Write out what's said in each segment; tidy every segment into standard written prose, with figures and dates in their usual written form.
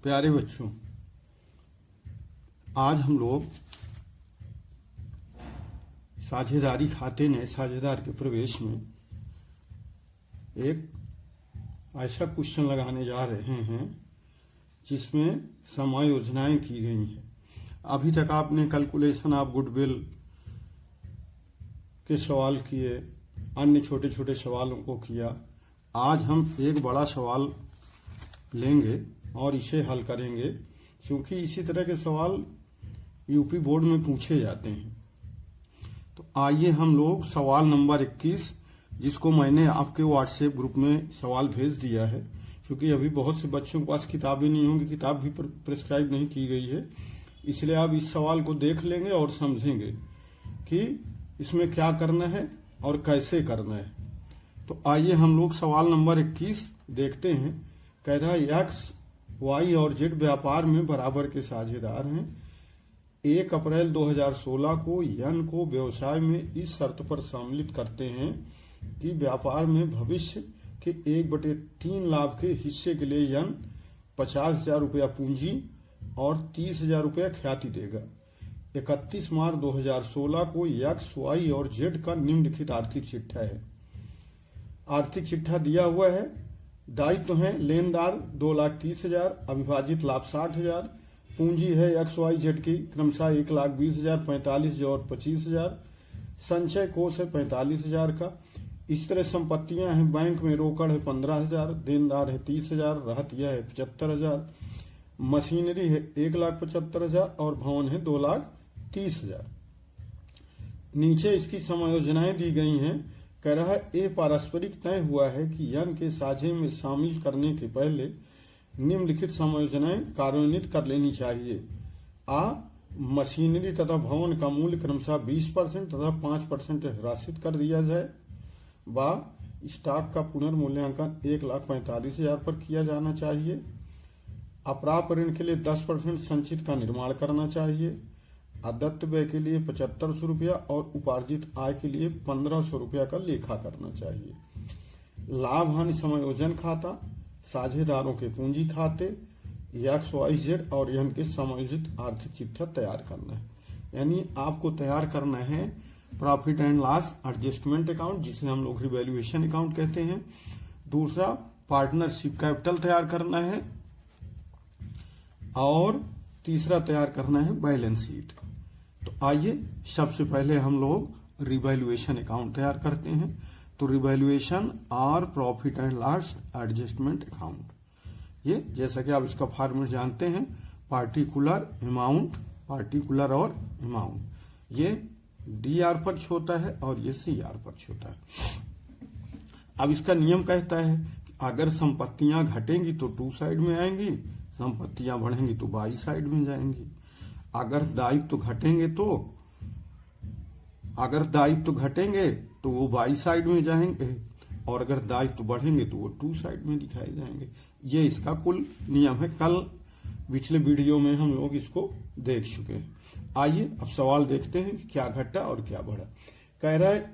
प्यारे बच्चों, आज हम लोग साझेदारी खाते नए साझेदार के प्रवेश में एक ऐसा क्वेश्चन लगाने जा रहे हैं जिसमें समायोजनाएं की गई हैं। अभी तक आपने कैलकुलेशन ऑफ गुडविल के सवाल किए, अन्य छोटे छोटे सवालों को किया। आज हम एक बड़ा सवाल लेंगे और इसे हल करेंगे, क्योंकि इसी तरह के सवाल यूपी बोर्ड में पूछे जाते हैं। तो आइए हम लोग सवाल नंबर 21, जिसको मैंने आपके व्हाट्सएप ग्रुप में सवाल भेज दिया है, क्योंकि अभी बहुत से बच्चों के पास किताबें नहीं होंगी, किताब भी प्रिस्क्राइब नहीं की गई है, इसलिए आप इस सवाल को देख लेंगे और समझेंगे कि इसमें क्या करना है और कैसे करना है। तो आइए हम लोग सवाल नंबर 21 देखते हैं। कह रहा है एक्स, वाई और जेड व्यापार में बराबर के साझेदार हैं। 1 अप्रैल 2016 को यन को व्यवसाय में इस शर्त पर सम्मिलित करते हैं कि व्यापार में भविष्य के 1/3 लाभ के हिस्से के लिए यन 50,000 रुपया पूंजी और 30,000 रुपया ख्याति देगा। 31 मार्च 2016 को एक्स, वाई और जेड का निम्नलिखित आर्थिक चिट्ठा है। आर्थिक चिट्ठा दिया हुआ है। दायित्व है लेनदार 2,30,000, अविभाजित लाभ 60,000, पूंजी है एक्स वाई जेड की क्रमशः 1,20,000, 45,000 और 25,000, संचय कोष है 45,000 का। इस तरह संपत्तियां हैं, बैंक में रोकड़ है 15,000, देनदार है 30,000, रहतिया है 75,000, मशीनरी है 1,75,000 और भवन है 2,30,000। नीचे इसकी समायोजनाएं दी गई हैं। कह रहा है ए पारस्परिक तय हुआ है कि यन के साझे में शामिल करने के पहले निम्नलिखित समायोजनाएं कार्यान्वित कर लेनी चाहिए। आ, मशीनरी तथा भवन का मूल्य क्रमशः 20% तथा 5% ह्रासित कर दिया जाए। बा, स्टॉक का पुनर्मूल्यांकन 1,45,000 पर किया जाना चाहिए। अप्राप्य ऋण के लिए 10% संचित का निर्माण करना चाहिए। अदत्त व्यय के लिए 7,500 रुपया और उपार्जित आय के लिए 1,500 रुपया का लेखा करना चाहिए। लाभ हानि समायोजन खाता, साझेदारों के पूंजी खाते, एक्स वाई जेड और यन के समायोजित आर्थिक चिट्ठा तैयार करना है। यानी आपको तैयार करना है profit and loss adjustment account, जिसे हम लोग रिवैल्यूएशन अकाउंट कहते हैं। दूसरा, पार्टनरशिप कैपिटल तैयार करना है और तीसरा तैयार करना है बैलेंस शीट। तो आइए सबसे पहले हम लोग रिवैल्यूएशन अकाउंट तैयार करते हैं। तो रिवैल्यूएशन और profit and loss adjustment account, ये जैसा कि आप इसका फॉर्मेट जानते हैं, पार्टिकुलर अमाउंट, पार्टिकुलर और अमाउंट, ये डीआर पक्ष होता है और ये सीआर पक्ष होता है। अब इसका नियम कहता है कि अगर संपत्तियां घटेंगी तो टू साइड में आएंगी, संपत्तियां बढ़ेंगी तो बाई साइड में जाएंगी। अगर दायित्व घटेंगे तो वो बाई साइड में जाएंगे और अगर दायित्व बढ़ेंगे तो वो टू साइड में दिखाए जाएंगे। ये इसका कुल नियम है। कल पिछले वीडियो में हम लोग इसको देख चुके हैं। आइए अब सवाल देखते हैं कि क्या घटा और क्या बढ़ा। कह रहा है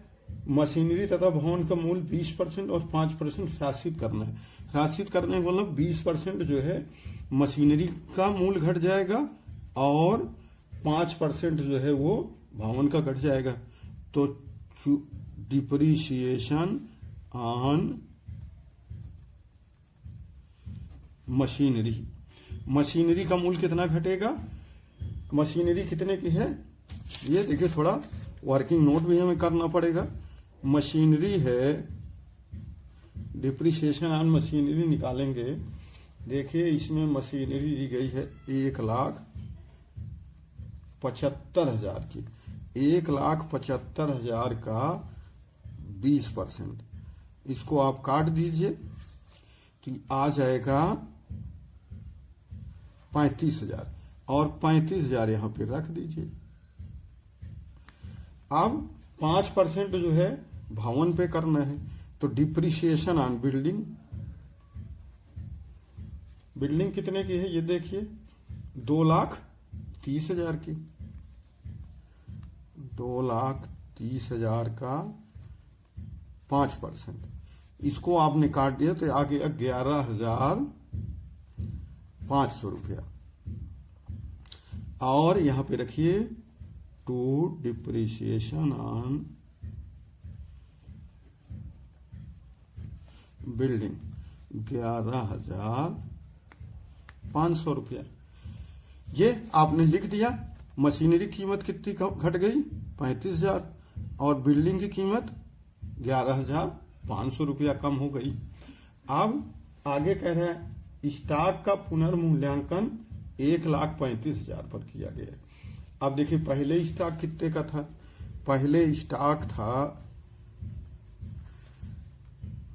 मशीनरी तथा भवन का मूल्य 20% और 5% ह्रासित करना है। ह्रासित करने का मतलब 20% जो है मशीनरी का मूल्य घट जाएगा और 5% जो है वो भवन का घट जाएगा। तो डिप्रिसिएशन ऑन मशीनरी, मशीनरी का मूल्य कितना घटेगा, मशीनरी कितने की है ये देखिए, थोड़ा वर्किंग नोट भी हमें करना पड़ेगा। मशीनरी है, डिप्रिसिएशन ऑन मशीनरी निकालेंगे। देखिए इसमें मशीनरी दी गई है 1,75,000 की। 1,75,000 का 20%, इसको आप काट दीजिए तो आ जाएगा 35,000 और 35,000 यहां पे रख दीजिए। अब 5% जो है भवन पे करना है, तो डिप्रिसिएशन ऑन बिल्डिंग, बिल्डिंग कितने की है ये देखिए, 2,30,000 की। 2,30,000 का 5%, इसको आपने काट दिया तो आगे 11,000 500 रुपया। और यहां पे रखिए टू डिप्रिसिएशन ऑन बिल्डिंग 11,500 रुपया। ये आपने लिख दिया। मशीनरी कीमत कितनी घट गई? 35,000 और बिल्डिंग की कीमत 11,500 रुपया कम हो गई। अब आगे कह रहा है स्टॉक का पुनर्मूल्यांकन 1,35,000 पर किया गया। अब देखिए पहले स्टॉक कितने का था? पहले स्टॉक था,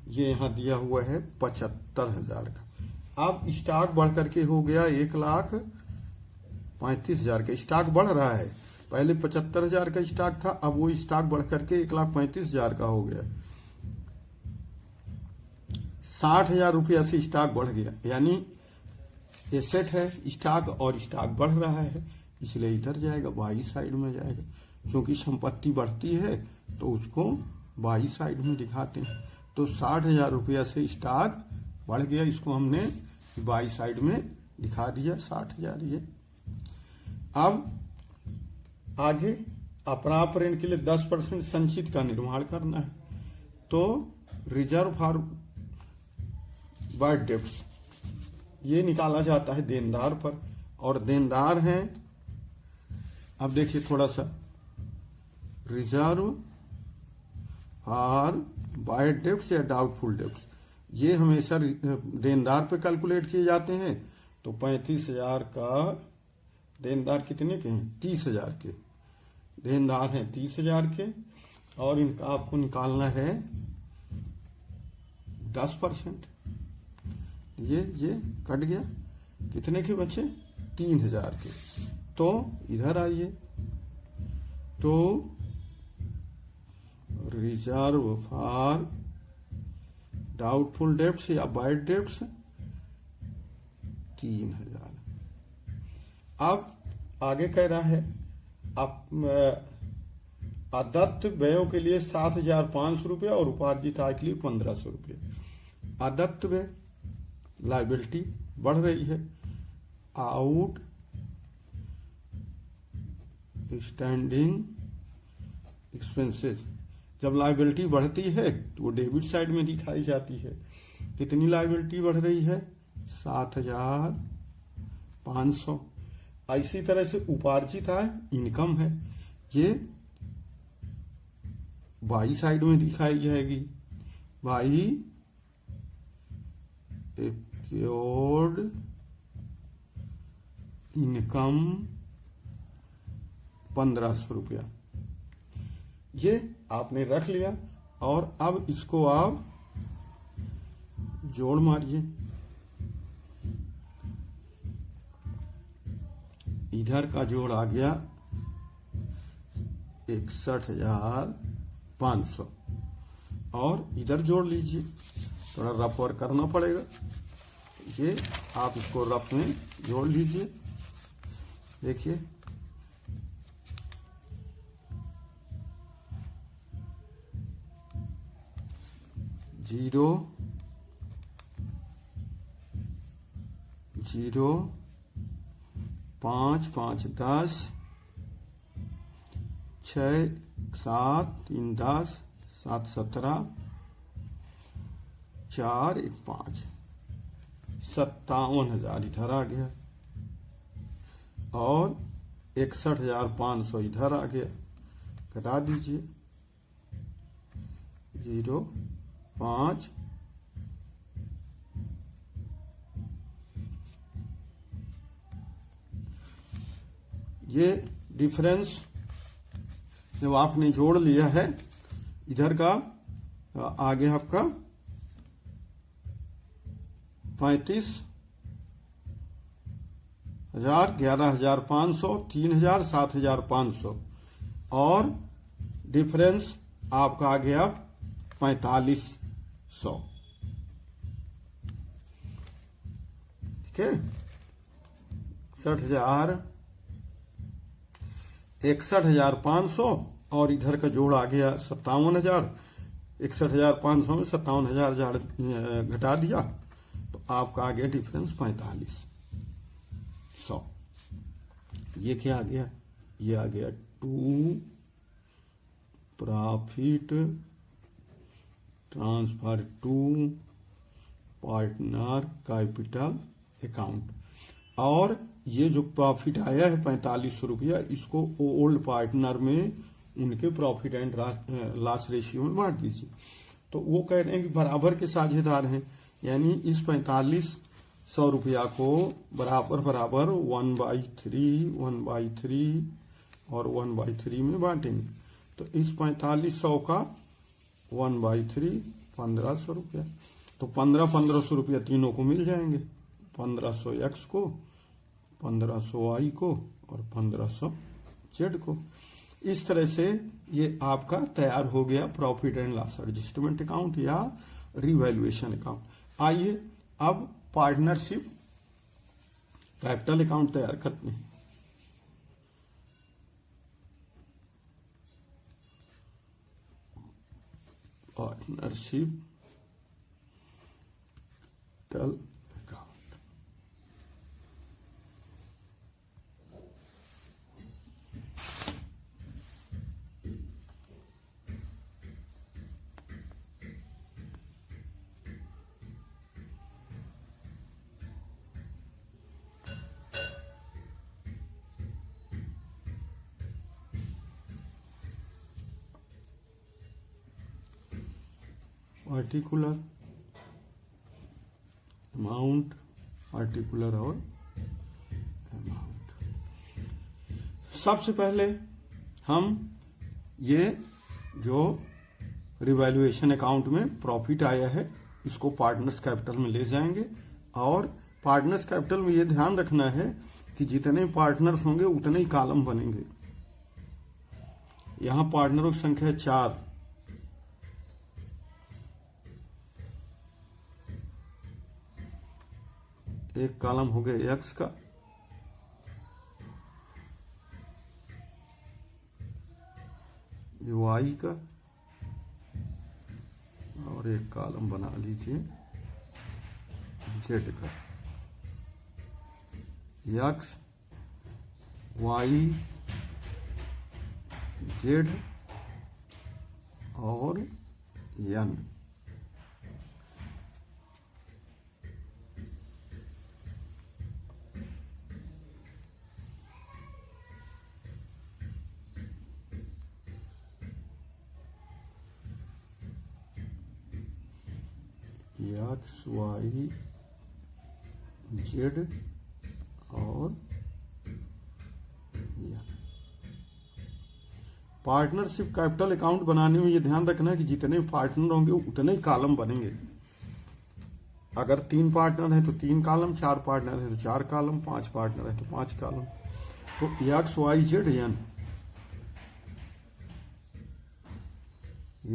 ये यहां दिया हुआ है 75,000 का। अब स्टॉक बढ़ करके हो गया 1,35,000 का। स्टॉक बढ़ रहा है। पहले 75,000 का स्टॉक था, अब वो स्टॉक बढ़ करके 1,35,000 का हो गया। 60,000 रुपया से स्टॉक बढ़ गया, यानी एसेट है स्टॉक और स्टॉक बढ़ रहा है, इसलिए इधर जाएगा, बाई साइड में जाएगा। क्योंकि संपत्ति बढ़ती है तो उसको बाई साइड में दिखाते हैं। तो 60,000 रुपया से स्टॉक बढ़ गया, इसको हमने बाई साइड में दिखा दिया 60,000 ये। अब आगे अपराध ऋण के लिए 10% संचित का निर्माण करना है। तो रिजर्व फॉर बैड डेब्ट्स ये निकाला जाता है देनदार पर, और देनदार हैं, अब देखिए थोड़ा सा, रिजर्व फॉर बैड डेब्ट्स या डाउटफुल डेब्ट्स ये हमेशा देनदार पे कैलकुलेट किए जाते हैं। तो 35,000 का देनदार कितने के हैं? 30,000 के देनदार हैं, 30,000 के, और इनका आपको निकालना है 10%। ये कट गया, कितने के बचे? 3,000 के। तो इधर आइए, तो रिजर्व फॉर डाउटफुल डेब्ट्स या बैड डेब्ट्स 3,000। अब आगे कह रहा है अदत्त व्ययों के लिए 7,500 रुपया और उपार्जित आय के लिए 1,500 रुपया। अदत्त व्यय लाइबिलिटी बढ़ रही है, आउट स्टैंडिंग एक्सपेंसेस। जब लाइबिलिटी बढ़ती है तो वो डेबिट साइड में दिखाई जाती है। कितनी लाइबिलिटी बढ़ रही है? 7,500। इसी तरह से उपार्जित आय इनकम है, ये बाई साइड में दिखाई जाएगी। बाई एक्योर्ड इनकम 1,500 रुपया। ये आपने रख लिया, और अब इसको आप जोड़ मारिए। इधर का जोड़ आ गया 61,500, और इधर जोड़ लीजिए, थोड़ा रफ वर्क करना पड़ेगा। ये आप इसको रफ में जोड़ लीजिए। देखिए जीरो 5 5 10, 6 7 3 10, 7 17, 4 1 5, 57,000 इधर आ गया, और 61,500 इधर आ गया। घटा दीजिए 0 5 ये डिफरेंस जब आपने जोड़ लिया है, इधर का आगे आपका 35,000, 11,500, 3,000, 7,500, और डिफरेंस आपका आ गया 4,500। ठीक है, 61,500, और इधर का जोड़ आ गया 57,000। 61,500 में 57,000 घटा दिया, तो आपका आ गया डिफरेंस 45। ये क्या आ गया, ये आ गया to profit transfer to partner capital account. और ये जो प्रॉफिट आया है 4500 रुपया, इसको ओल्ड पार्टनर में उनके प्रॉफिट एंड लॉस रेशियो में बांट दीजिए। तो वो कह रहे हैं कि बराबर के साझेदार हैं, यानी इस 4500 रुपया को बराबर बराबर 1/3 1/3 और 1/3 में बांटेंगे। तो इस 4500 का 1/3 1500 रुपया, तो 1500 रुपया तीनों को मिल जाएंगे, 1500 एक्स को, 1500 वाई को और 1500 जेड को। इस तरह से ये आपका तैयार हो गया profit and loss adjustment account या रिवैल्यूएशन अकाउंट। आइए अब पार्टनरशिप कैपिटल अकाउंट तैयार करते हैं। Partnership capital account. Particular amount, particular और अमाउंट। सबसे पहले हम ये जो रिवैल्यूएशन अकाउंट में प्रॉफिट आया है इसको पार्टनर्स कैपिटल में ले जाएंगे। और पार्टनर्स कैपिटल में ये ध्यान रखना है कि जितने पार्टनर्स होंगे उतने ही कॉलम बनेंगे। यहां पार्टनरों की संख्या 4, एक कॉलम हो गया एक्स का, ये वाई का, और एक कॉलम बना लीजिए जेड का। एक्स वाई जेड और एन। एक्स वाई जेड और पार्टनरशिप कैपिटल अकाउंट बनाने में ये ध्यान रखना है कि जितने पार्टनर होंगे उतने ही कॉलम बनेंगे। अगर 3 पार्टनर है तो 3 कॉलम, 4 पार्टनर है तो 4 कॉलम, 5 पार्टनर है तो 5 कॉलम। तो X Y Z N,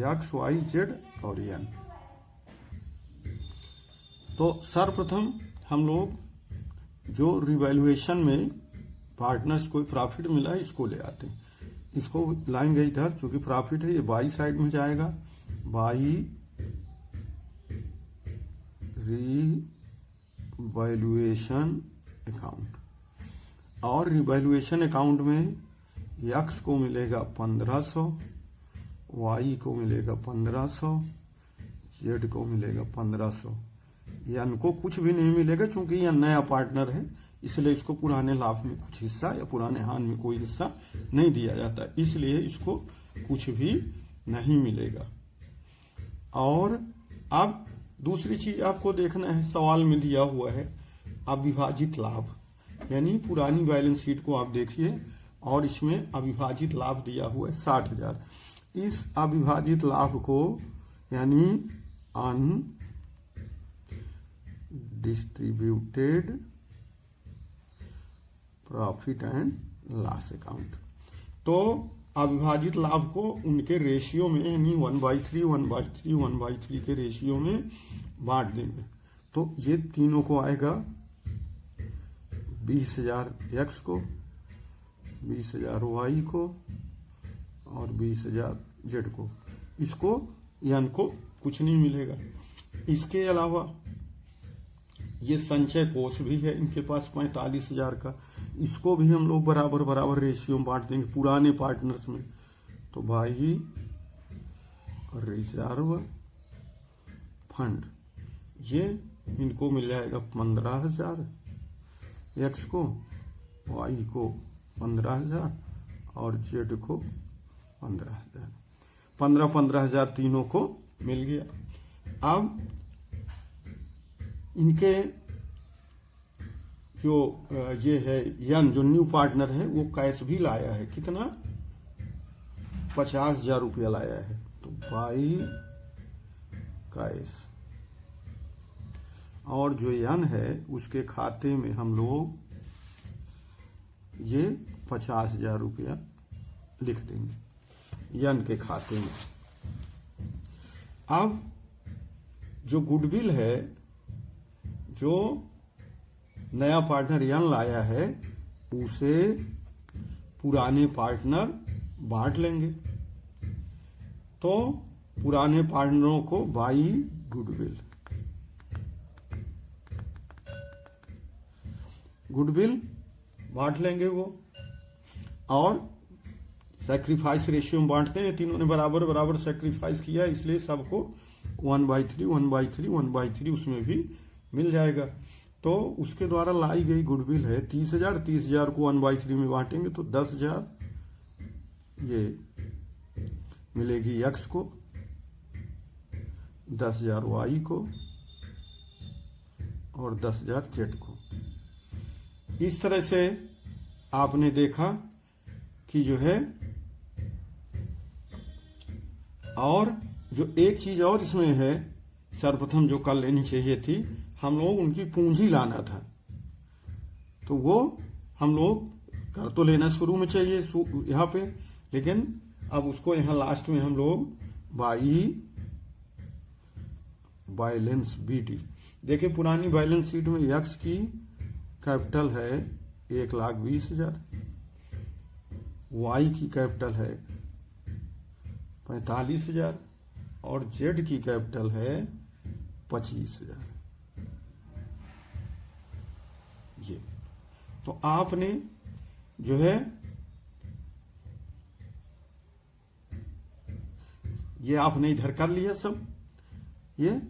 X Y Z और एन। तो सर्वप्रथम हम लोग जो रिवैल्यूएशन में पार्टनर्स को प्रॉफिट मिला है इसको ले आते हैं। इसको लाएंगे इधर, चूंकि प्रॉफिट है ये बाई साइड में जाएगा, बाई रिवैल्यूएशन अकाउंट। और रिवैल्यूएशन अकाउंट में एक्स को मिलेगा 1500, वाई को मिलेगा 1500, जेड को मिलेगा 1500। एन को कुछ भी नहीं मिलेगा क्योंकि यह नया पार्टनर है, इसलिए इसको पुराने लाभ में कुछ हिस्सा या पुराने हान में कोई हिस्सा नहीं दिया जाता, इसलिए इसको कुछ भी नहीं मिलेगा। और अब दूसरी चीज आपको देखना है, सवाल में दिया हुआ है अविभाजित लाभ, यानी पुरानी बैलेंस शीट को आप देखिए और इसमें अविभाजित लाभ दिया हुआ है 60,000। इस अविभाजित लाभ को यानी undistributed profit and loss account, तो अविभाजित लाभ को उनके रेशियो में यानी 1/3 1/3 1/3 के रेशियो में बांट देंगे। तो ये तीनों को आएगा 20,000 एक्स को, 20,000 वाई को और 20,000 जेड को। इसको एन को कुछ नहीं मिलेगा। इसके अलावा ये संचय कोष भी है इनके पास 45,000 का, इसको भी हम लोग बराबर बराबर रेशियो में बांट देंगे पुराने पार्टनर्स में। तो भाई रिजर्व फंड ये इनको मिल जाएगा 15,000, एक्स को, वाई को 15,000 और जेड को 15,000। 15,000 तीनों को मिल गया। अब इनके जो ये है यन जो न्यू पार्टनर है वो कैश भी लाया है, कितना 50,000 रुपया लाया है। तो बाई कैश, और जो यन है उसके खाते में हम लोग ये 50,000 रुपया लिख देंगे यन के खाते में। अब जो गुडविल है जो नया पार्टनर यन लाया है उसे पुराने पार्टनर बांट लेंगे। तो पुराने पार्टनरों को बाई गुडविल, गुडविल बांट लेंगे वो, और सैक्रिफाइस रेशियो में बांटते हैं। तीनों ने बराबर बराबर सैक्रिफाइस किया, इसलिए सबको 1/3 1/3 1/3 उसमें भी मिल जाएगा। तो उसके द्वारा लाई गई गुडविल है 30,000। 30,000 को 1/3 में बांटेंगे तो 10,000 ये मिलेगी एक्स को, 10,000 वाई को और 10,000 जेड को। इस तरह से आपने देखा कि जो है, और जो एक चीज और इसमें है सर्वप्रथम जो कर लेनी चाहिए थी, हम लोग उनकी पूंजी लाना था। तो वो हम लोग कर तो लेना शुरू में चाहिए यहाँ पे, लेकिन अब उसको यहाँ लास्ट में हम लोग बाई बैलेंस बीटी। देखिए पुरानी बैलेंस शीट में एक्स की कैपिटल है 1,20,000, वाई की कैपिटल है 45,000 और जेड की कैपिटल है 25,000। ये तो आपने जो है ये आपने इधर कर लिया, सब ये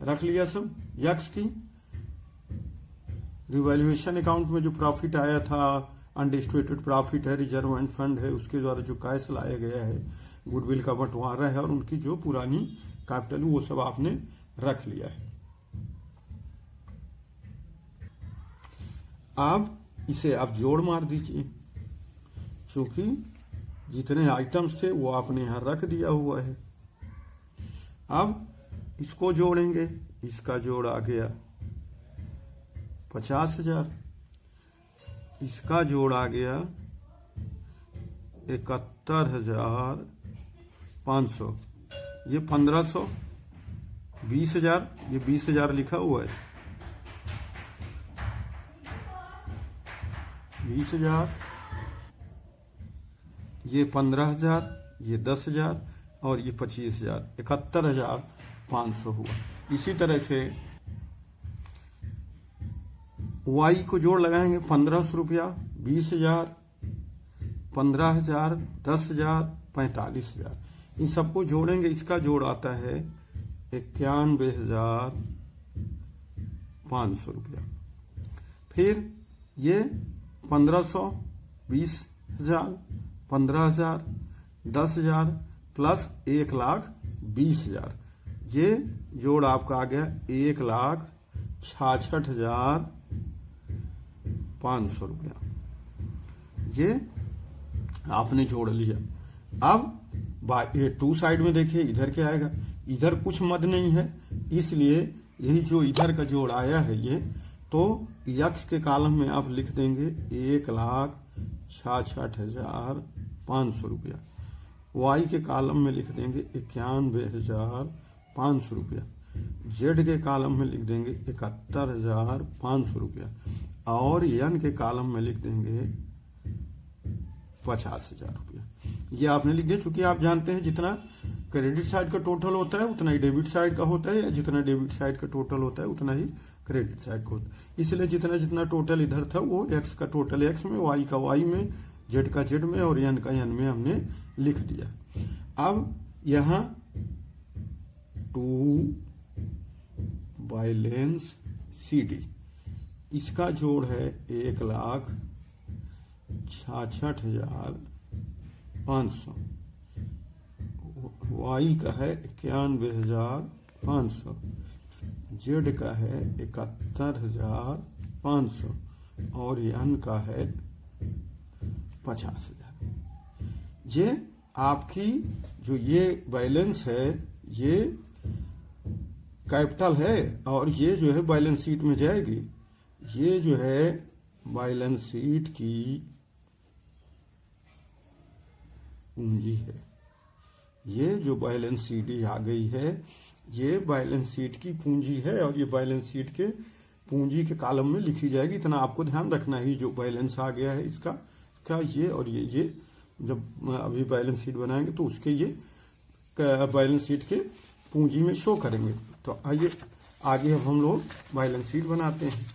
रख लिया सब। यक्स की रिवैल्यूएशन अकाउंट में जो प्रॉफिट आया था, अनडिस्ट्रीब्यूटेड प्रॉफिट है, रिजर्व एंड फंड है, उसके द्वारा जो कैश लाया गया है, गुडविल का बंटवारा है और उनकी जो पुरानी कैपिटल वो सब आपने रख लिया है। अब इसे आप जोड़ मार दीजिए, क्योंकि जितने आइटम्स थे वो आपने यहां रख दिया हुआ है। अब इसको जोड़ेंगे, इसका जोड़ आ गया 50,000, इसका जोड़ आ गया 71,500, ये 1,500, 20,000, ये 20,000 लिखा हुआ है, 20,000, ये 15,000, ये 10,000 और ये 25,000, 71,500 हुआ। इसी तरह से वाई को जोड़ लगाएंगे 1,500 रुपया, 20,000, 15,000, 10,000, 45,000, इन सबको जोड़ेंगे। इसका जोड़ आता है 91,500 रुपया। फिर ये 1,500, 20,000, 15,000, 10,000 प्लस 1,20,000, ये जोड़ आपका आ गया 1,66,500 रुपया। ये आपने जोड़ लिया। अब टू साइड में देखिए इधर क्या आएगा, इधर कुछ मद नहीं है, इसलिए यही जो इधर का जोड़ आया है ये, तो यक्स के कॉलम में आप लिख देंगे 1,66,500 रुपया, वाई के कॉलम में लिख देंगे 91,500 रुपया, जेड के कॉलम में लिख देंगे 71,500 रुपया और एन के कॉलम में लिख देंगे 50,000 रुपया। ये आपने लिख दिया, चूंकि आप जानते हैं जितना क्रेडिट साइड का टोटल होता है उतना ही डेबिट साइड का होता है, या जितना डेबिट साइड का टोटल होता है उतना ही क्रेडिट साइड को। इसलिए जितना जितना टोटल इधर था वो एक्स का टोटल एक्स में, वाई का वाई में, जेड का जेड में और एन का एन में हमने लिख दिया। अब यहां टू बैलेंस CD, इसका जोड़ है 1,66,500, वाई का है 91,500, जेड का है 71,500 और एन का है 50,000। ये आपकी जो ये बैलेंस है ये कैपिटल है और ये जो है बैलेंस शीट में जाएगी। ये जो है बैलेंस शीट की पूंजी है। ये जो बैलेंस शीट आ गई है ये बैलेंस शीट की पूंजी है और ये बैलेंस शीट के पूंजी के कॉलम में लिखी जाएगी। इतना आपको ध्यान रखना है। जो बैलेंस आ गया है इसका क्या ये और ये जब अभी बैलेंस शीट बनाएंगे तो उसके ये बैलेंस शीट के पूंजी में शो करेंगे। तो आइए आगे अब हम लोग बैलेंस शीट बनाते हैं।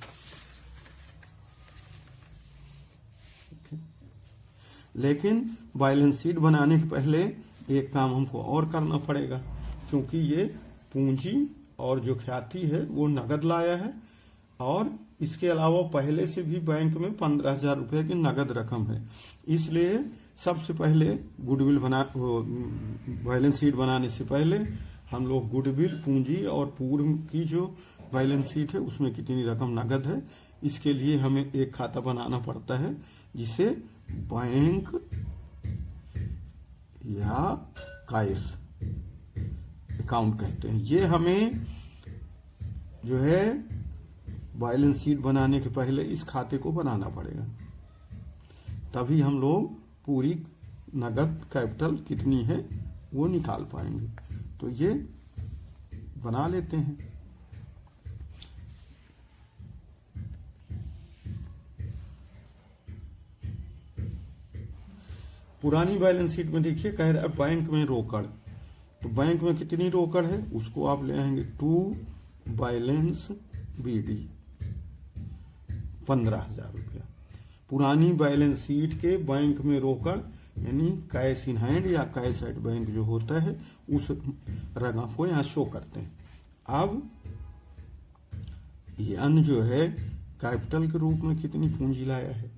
लेकिन बैलेंस शीट बनाने के पहले एक काम हमको और करना पड़ेगा, क्योंकि ये पूंजी और जो ख्याति है वो नगद लाया है और इसके अलावा पहले से भी बैंक में 15,000 रुपए की नगद रकम है। इसलिए सबसे पहले गुडविल बैलेंस शीट बनाने से पहले हम लोग गुडविल, पूंजी और पूर्व की जो बैलेंस शीट है उसमें कितनी रकम नगद है इसके लिए हमें एक खाता बनाना पड़ता है जिसे बैंक या कैश अकाउंट कहते हैं। ये हमें जो है बैलेंस शीट बनाने के पहले इस खाते को बनाना पड़ेगा, तभी हम लोग पूरी नगद कैपिटल कितनी है वो निकाल पाएंगे। तो ये बना लेते हैं। पुरानी बैलेंस शीट में देखिए कह रहा है बैंक में रोकड़, तो बैंक में कितनी रोकड़ है उसको आप ले आएंगे टू बैलेंस BD 15,000 रुपया। पुरानी बैलेंस शीट के बैंक में रोकड़ यानी कैश इन हैंड या कैश एट बैंक जो होता है उस रकम को यहाँ शो करते हैं। अब एन जो है कैपिटल के रूप में कितनी पूंजी लाया है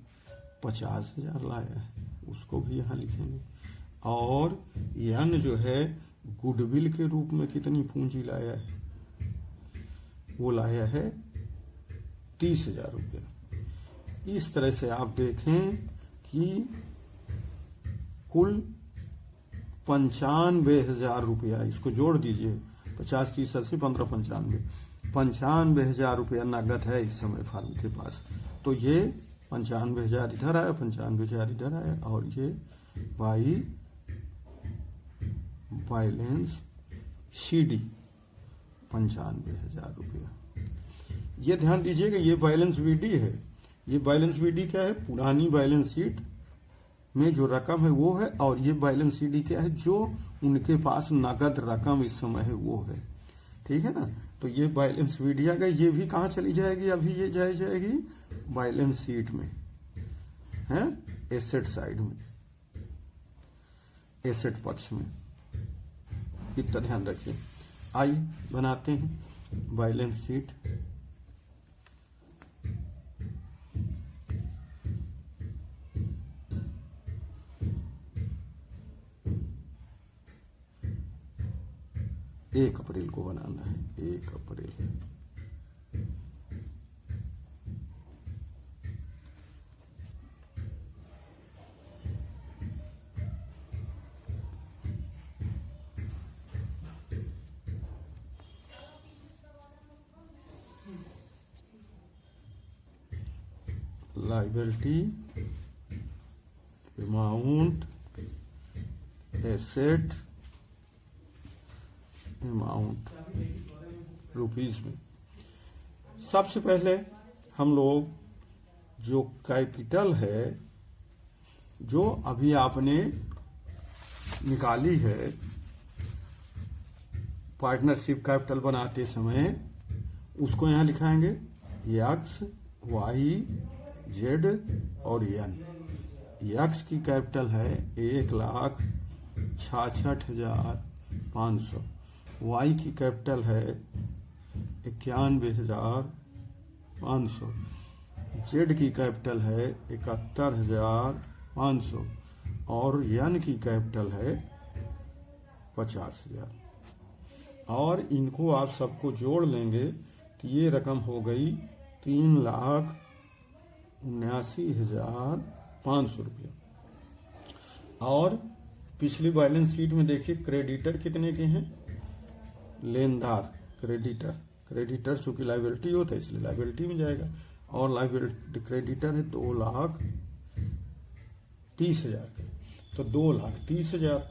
50,000 लाया है, उसको भी यहाँ लिखेंगे। और एन जो है गुडविल के रूप में कितनी पूंजी लाया है वो लाया है 30,000 रुपया। इस तरह से आप देखें कि कुल 95,000 रुपया, इसको जोड़ दीजिए 50, 30, 80, 15, 95,000 रुपया नगद है इस समय फर्म के पास। तो ये 95,000 इधर आया, 95,000 इधर आया और ये बाई बैलेंस CD 95,000 रुपया। ये ध्यान दीजिएगा ये बैलेंस BD है। ये बैलेंस BD क्या है, पुरानी बैलेंस शीट में जो रकम है वो है, और ये बैलेंस CD क्या है जो उनके पास नगद रकम इस समय है वो है। ठीक है ना। तो ये बैलेंस BD आ गई। ये भी कहाँ चली जाएगी, अभी ये जाएगी बैलेंस शीट में है, एसेट साइड में, एसेट पक्ष में। इतना ध्यान रखिए। आइए बनाते हैं बैलेंस शीट। एक अप्रैल को बनाना है, 1 अप्रैल। Liability, amount, asset, amount rupees में। सबसे पहले हम लोग जो कैपिटल है जो अभी आपने निकाली है पार्टनरशिप कैपिटल बनाते समय, उसको यहाँ लिखाएंगे एक्स वाई जेड और एन। एक्स की कैपिटल है 1,66,500, वाई की कैपिटल है 91,500, जेड की कैपिटल है 71,500 और एन की कैपिटल है 50,000। और इनको आप सबको जोड़ लेंगे तो ये रकम हो गई 3,79,500 रुपया। और पिछली बैलेंस शीट में देखिए क्रेडिटर कितने के हैं, लेनदार क्रेडिटर चूंकि लाइबिलिटी होता है इसलिए लाइबिलिटी में जाएगा, और लाइबिलिटी क्रेडिटर है 2,30,000 का, तो 2,30,000।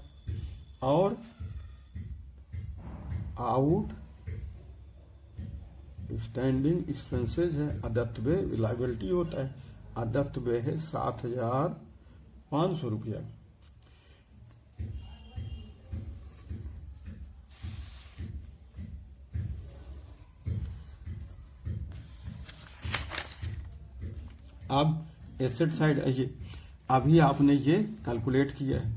और आउट स्टैंडिंग एक्सपेंसेस है, अदत्त व्यय लाइबिलिटी होता है, अदत्त व्यय है 7,500 रुपया। अब एसेट साइड आइए, अभी आपने ये कैलकुलेट किया है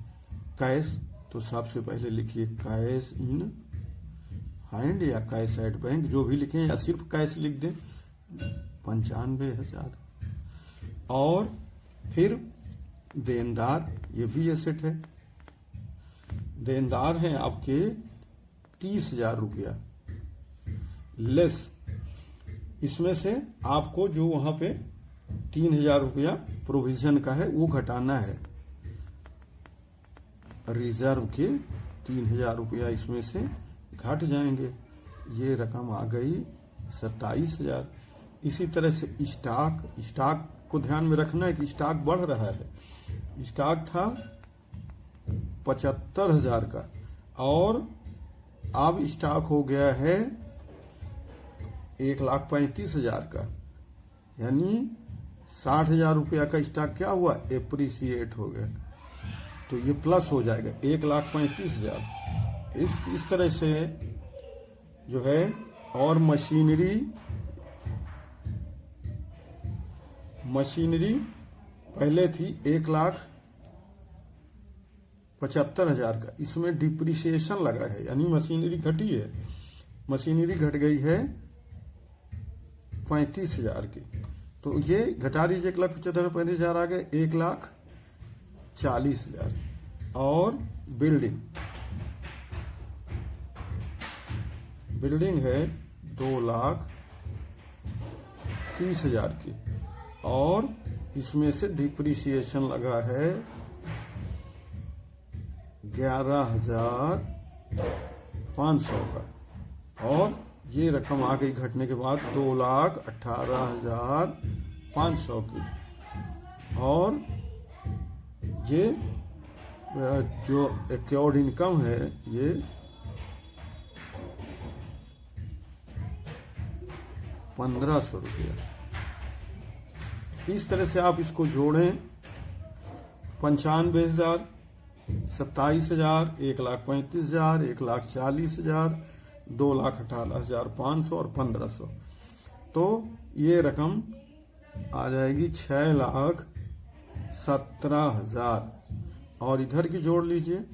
कैश, तो सबसे पहले लिखिए कैश इन हैंड या कैश एट बैंक, जो भी लिखें या सिर्फ कैश लिख दें, 95,000। और फिर देनदार, ये भी एसेट है, देनदार हैं आपके 30,000 रुपया लेस, इसमें से आपको जो वहां पे 3,000 रुपया प्रोविजन का है वो घटाना है, रिजर्व के 3,000 रुपया इसमें से घट जाएंगे, ये रकम आ गई 27,000। इसी तरह से स्टॉक को ध्यान में रखना है कि स्टॉक बढ़ रहा है, स्टॉक था 75,000 का और अब स्टॉक हो गया है 1,35,000 का, यानी 60,000 रुपया का स्टॉक क्या हुआ, एप्रिसिएट हो गया, तो ये प्लस हो जाएगा 1,35,000। इस तरह से जो है। और मशीनरी पहले थी 1,75,000 का, इसमें डिप्रिसिएशन लगा है, यानी मशीनरी घटी है, मशीनरी घट गई है 35,000 की, तो ये घटा दीजिए 1,75,000 आ गए 1,40,000। और बिल्डिंग है 2,30,000 की, और इसमें से डिप्रिसिएशन लगा है 11,500 का, और ये रकम आ गई घटने के बाद 2,18,500 की। और ये जो एक्योर्ड इनकम है ये 1,500 रुपया। इस तरह से आप इसको जोड़ें, 95,000, 27,000, 1,35,000, 1,40,000, 2,18,500 और 1,500, तो ये रकम आ जाएगी 6,17,000। और इधर की जोड़ लीजिए,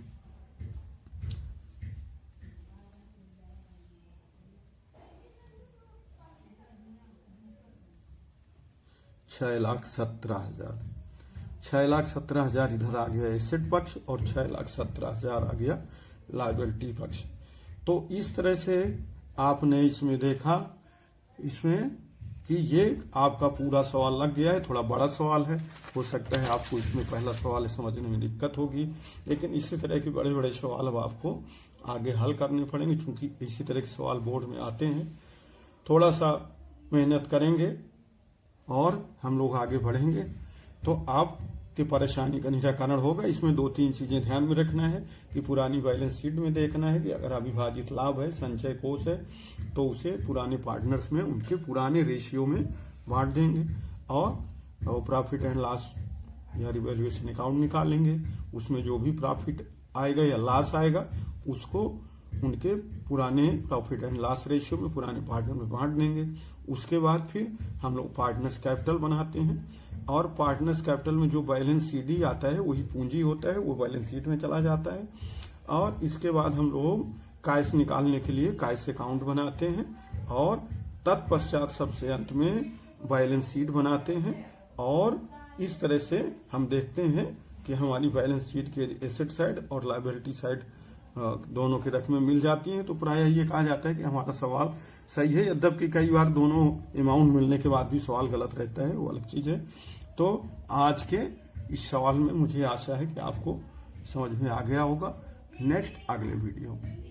$6,17,000 इधर आ गया एसेट पक्ष और 6,17,000 आ गया लायबिलिटी पक्ष। तो इस तरह से आपने इसमें देखा, इसमें कि ये आपका पूरा सवाल लग गया है। थोड़ा बड़ा सवाल है, हो सकता है आपको इसमें पहला सवाल समझने में दिक्कत होगी, लेकिन इसी तरह के बड़े बड़े सवाल अब आपको आगे हल करने पड़ेंगे, क्योंकि इसी तरह के सवाल बोर्ड में आते हैं। थोड़ा सा मेहनत करेंगे और हम लोग आगे बढ़ेंगे तो आपकी परेशानी का निराकरण होगा। इसमें 2-3 चीजें ध्यान में रखना है कि पुरानी बैलेंस शीट में देखना है कि अगर अविभाजित लाभ है, संचय कोष है, तो उसे पुराने पार्टनर्स में उनके पुराने रेशियो में बांट देंगे, और प्रॉफिट एंड लॉस या रिवैल्यूएशन अकाउंट निकालेंगे, उसमें जो भी प्रॉफिट आएगा या लॉस आएगा उसको उनके पुराने प्रॉफिट एंड लॉस रेशियो में पुराने पार्टनर में बांट देंगे। उसके बाद फिर हम लोग पार्टनर्स कैपिटल बनाते हैं और पार्टनर्स कैपिटल में जो बैलेंस शीट ही आता है वही पूंजी होता है, वो बैलेंस शीट में चला जाता है। और इसके बाद हम लोग कैश निकालने के लिए कैश अकाउंट बनाते हैं और तत्पश्चात सबसे अंत में बैलेंस शीट बनाते हैं। और इस तरह से हम देखते हैं कि हमारी बैलेंस शीट के एसेट साइड और लायबिलिटी साइड दोनों की रकमें मिल जाती हैं। तो प्रायः ये कहा जाता है कि हमारा सवाल सही है, यद्यपि कई बार दोनों अमाउंट मिलने के बाद भी सवाल गलत रहता है, वो अलग चीज है। तो आज के इस सवाल में मुझे आशा है कि आपको समझ में आ गया होगा। नेक्स्ट अगले वीडियो में